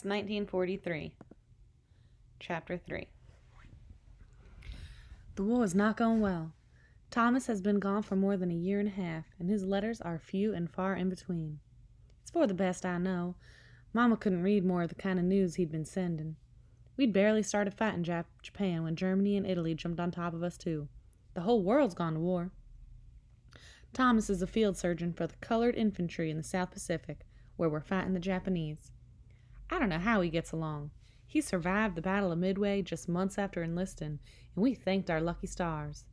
1943. Chapter 3. The war is not going well. Thomas has been gone for more than a year and a half, and his letters are few and far in between. It's for the best, I know. Mama couldn't read more of the kind of news he'd been sending. We'd barely started fighting Japan when Germany and Italy jumped on top of us, too. The whole world's gone to war. Thomas is a field surgeon for the colored infantry in the South Pacific, where we're fighting the Japanese. I don't know how he gets along. He survived the Battle of Midway just months after enlisting, and we thanked our lucky stars.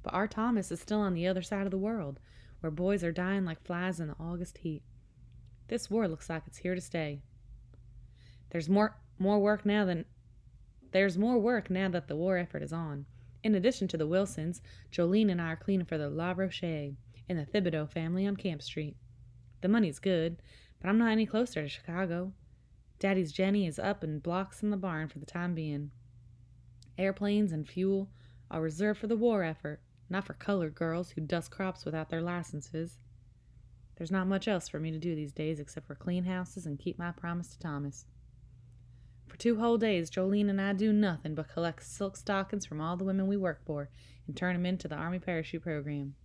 But our Thomas is still on the other side of the world, where boys are dying like flies in the August heat. This war looks like it's here to stay. There's more work now that the war effort is on. In addition to the Wilsons, Jolene and I are cleaning for the La Roche and the Thibodeau family on Camp Street. The money's good, but I'm not any closer to Chicago. Daddy's Jenny is up and blocks in the barn for the time being. Airplanes and fuel are reserved for the war effort, not for colored girls who dust crops without their licenses. There's not much else for me to do these days except for clean houses and keep my promise to Thomas. For 2 whole days, Jolene and I do nothing but collect silk stockings from all the women we work for and turn them into the Army Parachute Program.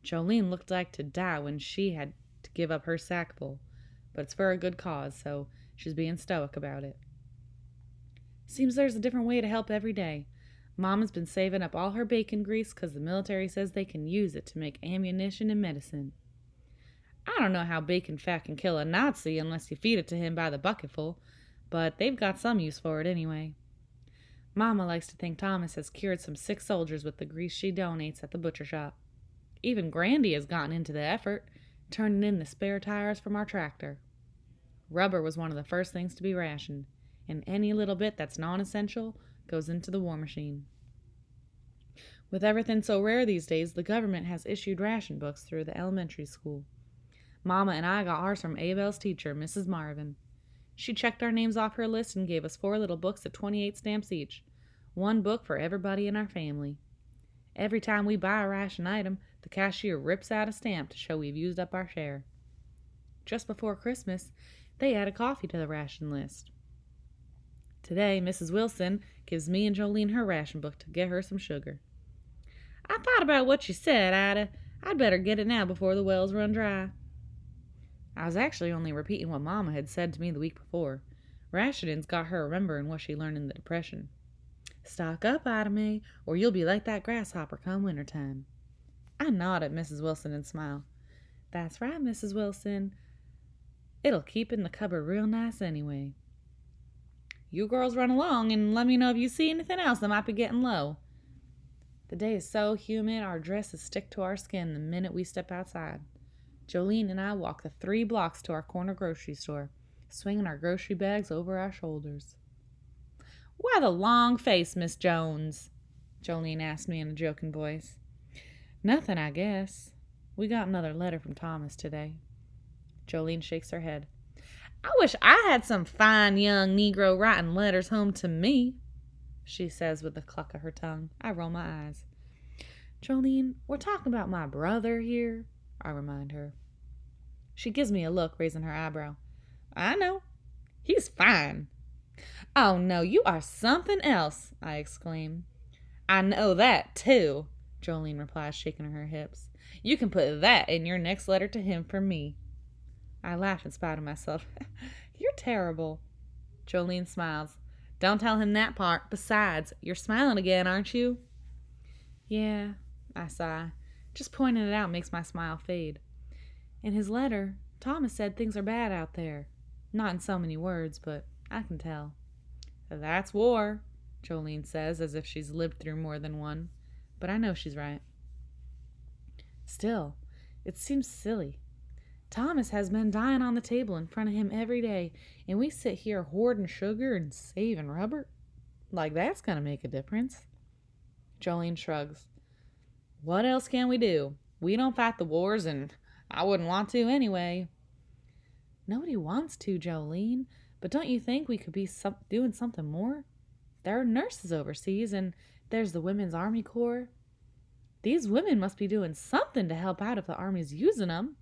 Jolene looked like to die when she had to give up her sackful, but it's for a good cause, so she's being stoic about it. Seems there's a different way to help every day. Mama's been saving up all her bacon grease because the military says they can use it to make ammunition and medicine. I don't know how bacon fat can kill a Nazi unless you feed it to him by the bucketful, but they've got some use for it anyway. Mama likes to think Thomas has cured some sick soldiers with the grease she donates at the butcher shop. Even Grandy has gotten into the effort, turning in the spare tires from our tractor. Rubber was one of the first things to be rationed, and any little bit that's non-essential goes into the war machine. With everything so rare these days, the government has issued ration books through the elementary school. Mama and I got ours from Abel's teacher, Mrs. Marvin. She checked our names off her list and gave us 4 little books at 28 stamps each, 1 book for everybody in our family. Every time we buy a ration item, the cashier rips out a stamp to show we've used up our share. Just before Christmas, they added coffee to the ration list. Today, Mrs. Wilson gives me and Jolene her ration book to get her some sugar. I thought about what you said, Ida. I'd better get it now before the wells run dry. I was actually only repeating what Mama had said to me the week before. Rationing's got her remembering what she learned in the Depression. Stock up, Ida May, or you'll be like that grasshopper come wintertime. I nod at Mrs. Wilson and smile. That's right, Mrs. Wilson. It'll keep in the cupboard real nice anyway. You girls run along and let me know if you see anything else that might be getting low. The day is so humid our dresses stick to our skin the minute we step outside. Jolene and I walk the 3 blocks to our corner grocery store, swinging our grocery bags over our shoulders. Why the long face, Miss Jones? Jolene asked me in a joking voice. Nothing, I guess. We got another letter from Thomas today. Jolene shakes her head. I wish I had some fine young Negro writing letters home to me, she says with a cluck of her tongue. I roll my eyes. Jolene, we're talking about my brother here, I remind her. She gives me a look, raising her eyebrow. I know. He's fine. Oh, no, you are something else, I exclaim. I know that, too, Jolene replies, shaking her hips. You can put that in your next letter to him for me. I laugh in spite of myself. You're terrible. Jolene smiles. Don't tell him that part. Besides, you're smiling again, aren't you? Yeah, I sigh. Just pointing it out makes my smile fade. In his letter, Thomas said things are bad out there. Not in so many words, but I can tell. That's war, Jolene says, as if she's lived through more than one. But I know she's right. Still, it seems silly. Thomas has men dying on the table in front of him every day, and we sit here hoarding sugar and saving rubber? Like that's going to make a difference. Jolene shrugs. What else can we do? We don't fight the wars, and I wouldn't want to anyway. Nobody wants to, Jolene, but don't you think we could be doing something more? There are nurses overseas, and there's the Women's Army Corps. These women must be doing something to help out if the Army's using them.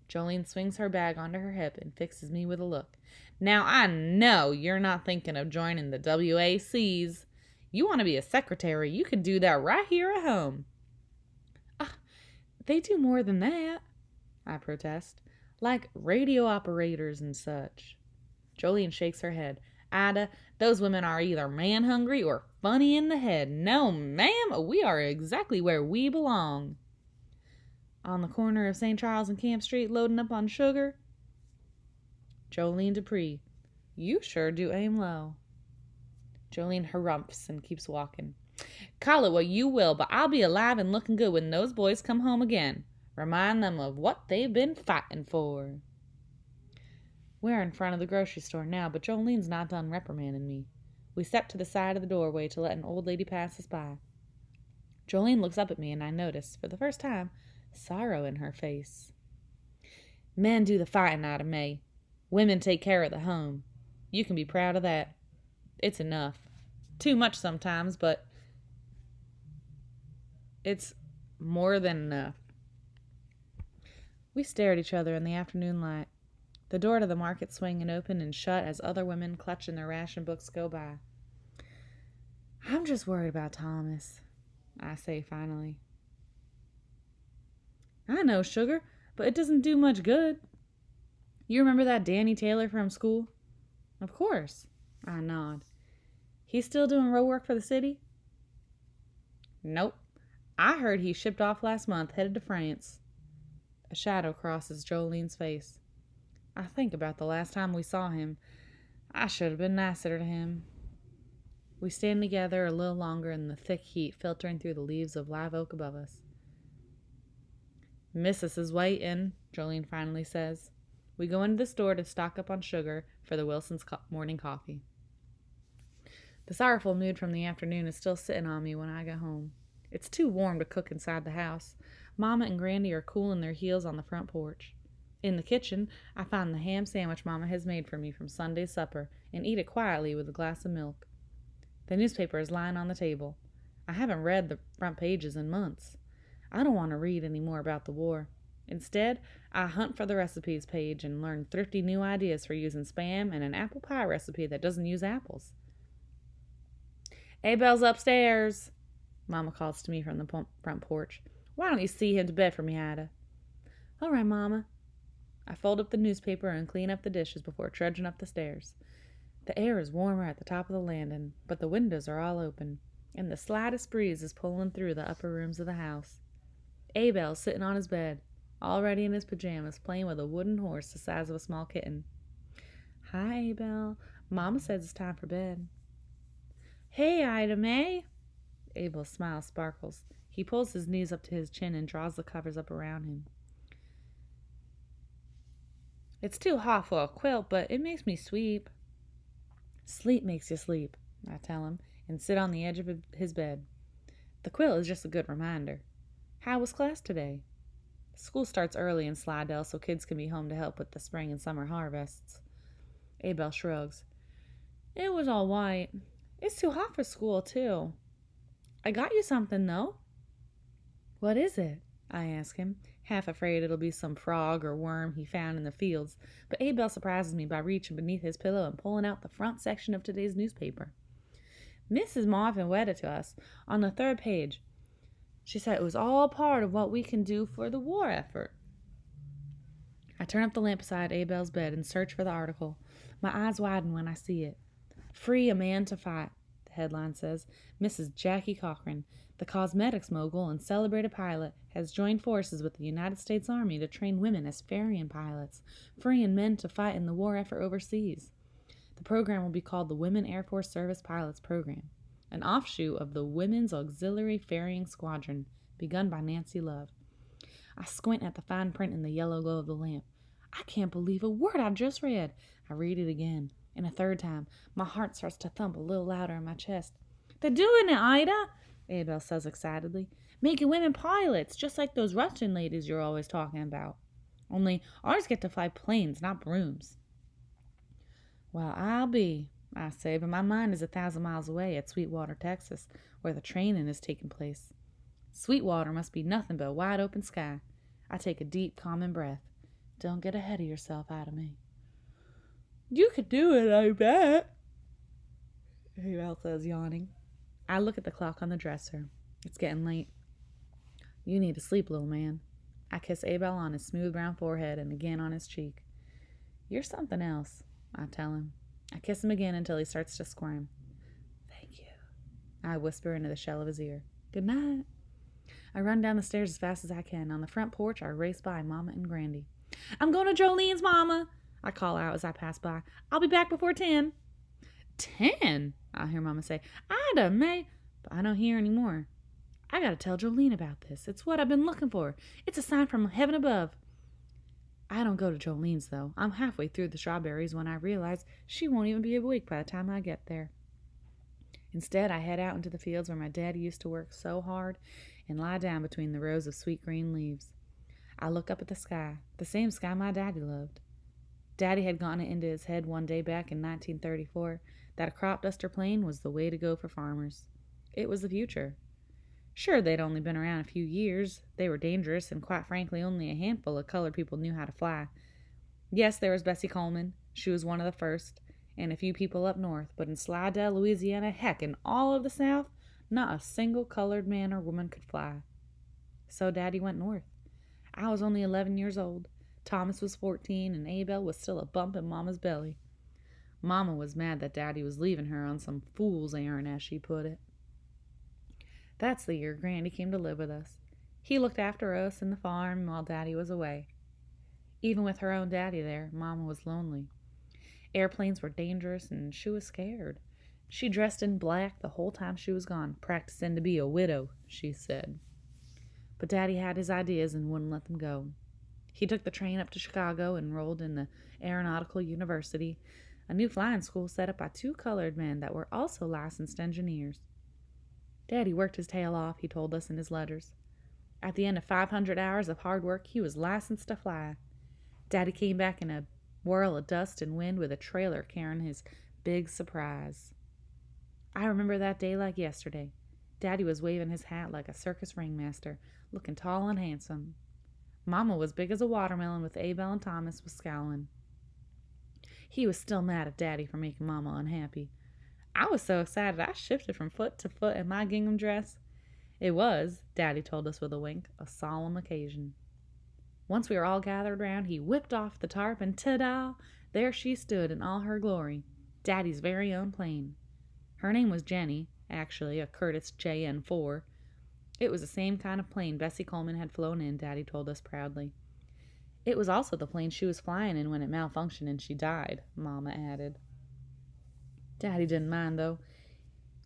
Jolene swings her bag onto her hip and fixes me with a look. Now, I know you're not thinking of joining the WACs. You want to be a secretary, you can do that right here at home. They do more than that, I protest. Like radio operators and such. Jolene shakes her head. Ida, those women are either man-hungry or funny in the head. No, ma'am, we are exactly where we belong. On the corner of St. Charles and Camp Street, loading up on sugar? Jolene Dupree, you sure do aim low. Jolene harumphs and keeps walking. Call it what you will, but I'll be alive and looking good when those boys come home again. Remind them of what they've been fighting for. We're in front of the grocery store now, but Jolene's not done reprimanding me. We step to the side of the doorway to let an old lady pass us by. Jolene looks up at me, and I notice, for the first time, sorrow in her face. Men do the fighting, Ida May. Women take care of the home. You can be proud of that. It's enough. Too much sometimes, but it's more than enough. We stare at each other in the afternoon light. The door to the market swinging open and shut as other women clutching their ration books go by. I'm just worried about Thomas, I say finally. I know, sugar, but it doesn't do much good. You remember that Danny Taylor from school? Of course, I nod. He's still doing row work for the city? Nope. I heard he shipped off last month, headed to France. A shadow crosses Jolene's face. I think about the last time we saw him. I should have been nicer to him. We stand together a little longer in the thick heat filtering through the leaves of live oak above us. Missus is waiting, Jolene finally says. We go into the store to stock up on sugar for the Wilsons' morning coffee. The sorrowful mood from the afternoon is still sitting on me when I get home. It's too warm to cook inside the house. Mama and Grandy are cooling their heels on the front porch. In the kitchen, I find the ham sandwich Mama has made for me from Sunday's supper and eat it quietly with a glass of milk. The newspaper is lying on the table. I haven't read the front pages in months. I don't want to read any more about the war. Instead, I hunt for the recipes page and learn thrifty new ideas for using Spam and an apple pie recipe that doesn't use apples. Abel's upstairs, Mama calls to me from the front porch. Why don't you see him to bed for me, Ida? All right, Mama. I fold up the newspaper and clean up the dishes before trudging up the stairs. The air is warmer at the top of the landing, but the windows are all open, and the slightest breeze is pulling through the upper rooms of the house. Abel's sitting on his bed, already in his pajamas, playing with a wooden horse the size of a small kitten. Hi, Abel. Mama says it's time for bed. Hey, Ida May. Abel's smile sparkles. He pulls his knees up to his chin and draws the covers up around him. It's too hot for a quilt, but it makes me sweep. Sleep makes you sleep, I tell him, and sit on the edge of his bed. The quilt is just a good reminder. How was class today? School starts early in Slidell, so kids can be home to help with the spring and summer harvests. Abel shrugs. It was all right. It's too hot for school, too. I got you something, though. What is it? I ask him, half afraid it'll be some frog or worm he found in the fields, but Abel surprises me by reaching beneath his pillow and pulling out the front section of today's newspaper. Mrs. Marvin read it to us on the 3rd page. She said it was all part of what we can do for the war effort. I turn up the lamp beside Abel's bed and search for the article. My eyes widen when I see it. Free a man to fight, the headline says. Mrs. Jackie Cochran, the cosmetics mogul and celebrated pilot, has joined forces with the United States Army to train women as ferrying pilots, freeing men to fight in the war effort overseas. The program will be called the Women Air Force Service Pilots Program, an offshoot of the Women's Auxiliary Ferrying Squadron, begun by Nancy Love. I squint at the fine print in the yellow glow of the lamp. I can't believe a word I've just read. I read it again, and a third time. My heart starts to thump a little louder in my chest. They're doing it, Ida, Abel says excitedly. Making women pilots, just like those Russian ladies you're always talking about. Only ours get to fly planes, not brooms. Well, I'll be, I say, but my mind is 1,000 miles away at Sweetwater, Texas, where the training is taking place. Sweetwater must be nothing but a wide open sky. I take a deep, calming breath. Don't get ahead of yourself, Ida May. You could do it, I bet, Abel says, yawning. I look at the clock on the dresser. It's getting late. You need to sleep, little man. I kiss Abel on his smooth brown forehead and again on his cheek. You're something else, I tell him. I kiss him again until he starts to squirm. Thank you, I whisper into the shell of his ear. Good night. I run down the stairs as fast as I can. On the front porch, I race by Mama and Grandy. I'm going to Jolene's, Mama, I call out as I pass by. I'll be back before 10. 10? I hear Mama say. Ida, May. But I don't hear any more. I gotta tell Jolene about this. It's what I've been looking for. It's a sign from heaven above. I don't go to Jolene's, though. I'm halfway through the strawberries when I realize she won't even be awake by the time I get there. Instead, I head out into the fields where my daddy used to work so hard and lie down between the rows of sweet green leaves. I look up at the sky, the same sky my daddy loved. Daddy had gotten it into his head one day back in 1934 that a crop duster plane was the way to go for farmers. It was the future. Sure, they'd only been around a few years. They were dangerous, and quite frankly, only a handful of colored people knew how to fly. Yes, there was Bessie Coleman. She was one of the first, and a few people up north, but in Slidell, Louisiana, heck, in all of the South, not a single colored man or woman could fly. So Daddy went north. I was only 11 years old. Thomas was 14, and Abel was still a bump in Mama's belly. Mama was mad that Daddy was leaving her on some fool's errand, as she put it. That's the year Grandy came to live with us. He looked after us and the farm while Daddy was away. Even with her own daddy there, Mama was lonely. Airplanes were dangerous, and she was scared. She dressed in black the whole time she was gone, practicing to be a widow, she said. But Daddy had his ideas and wouldn't let them go. He took the train up to Chicago and enrolled in the Aeronautical University, a new flying school set up by 2 colored men that were also licensed engineers. Daddy worked his tail off, he told us in his letters. At the end of 500 hours of hard work, he was licensed to fly. Daddy came back in a whirl of dust and wind with a trailer carrying his big surprise. I remember that day like yesterday. Daddy was waving his hat like a circus ringmaster, looking tall and handsome. Mama was big as a watermelon with Abel, and Thomas was scowling. He was still mad at Daddy for making Mama unhappy. I was so excited I shifted from foot to foot in my gingham dress. It was, Daddy told us with a wink, a solemn occasion. Once we were all gathered round, he whipped off the tarp, and ta-da! There she stood in all her glory, Daddy's very own plane. Her name was Jenny, actually a Curtiss JN-4. It was the same kind of plane Bessie Coleman had flown in, Daddy told us proudly. It was also the plane she was flying in when it malfunctioned and she died, Mama added. Daddy didn't mind, though.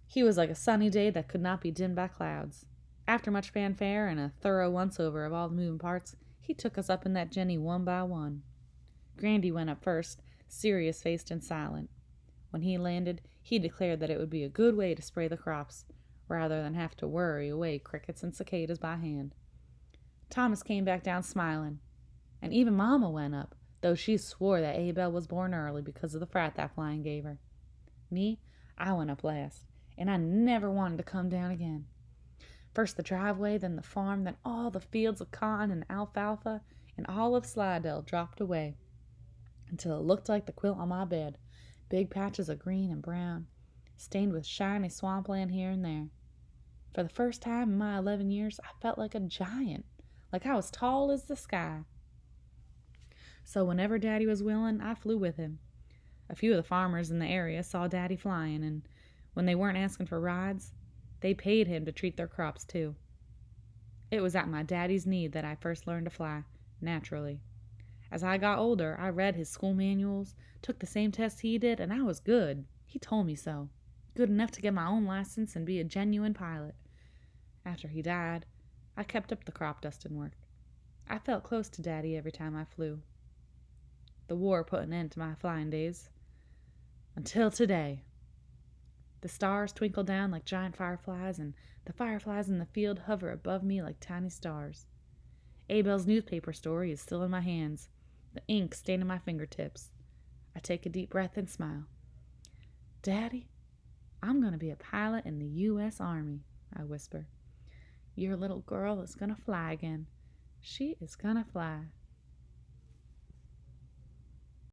He was like a sunny day that could not be dimmed by clouds. After much fanfare and a thorough once-over of all the moving parts, he took us up in that Jenny one by one. Grandy went up first, serious-faced and silent. When he landed, he declared that it would be a good way to spray the crops, rather than have to worry away crickets and cicadas by hand. Thomas came back down smiling, and even Mama went up, though she swore that Abel was born early because of the fright that flying gave her. Me, I went up last, and I never wanted to come down again. First the driveway, then the farm, then all the fields of cotton and alfalfa, and all of Slidell dropped away, until it looked like the quilt on my bed, big patches of green and brown, stained with shiny swampland here and there. For the first time in my 11 years, I felt like a giant, like I was tall as the sky. So whenever Daddy was willing, I flew with him. A few of the farmers in the area saw Daddy flying, and when they weren't asking for rides, they paid him to treat their crops too. It was at my daddy's need that I first learned to fly, naturally. As I got older, I read his school manuals, took the same tests he did, and I was good. He told me so. Good enough to get my own license and be a genuine pilot. After he died, I kept up the crop dusting work. I felt close to Daddy every time I flew. The war put an end to my flying days. Until today. The stars twinkle down like giant fireflies, and the fireflies in the field hover above me like tiny stars. Abel's newspaper story is still in my hands, the ink staining my fingertips. I take a deep breath and smile. Daddy, I'm going to be a pilot in the U.S. Army, I whisper. Your little girl is going to fly again. She is going to fly.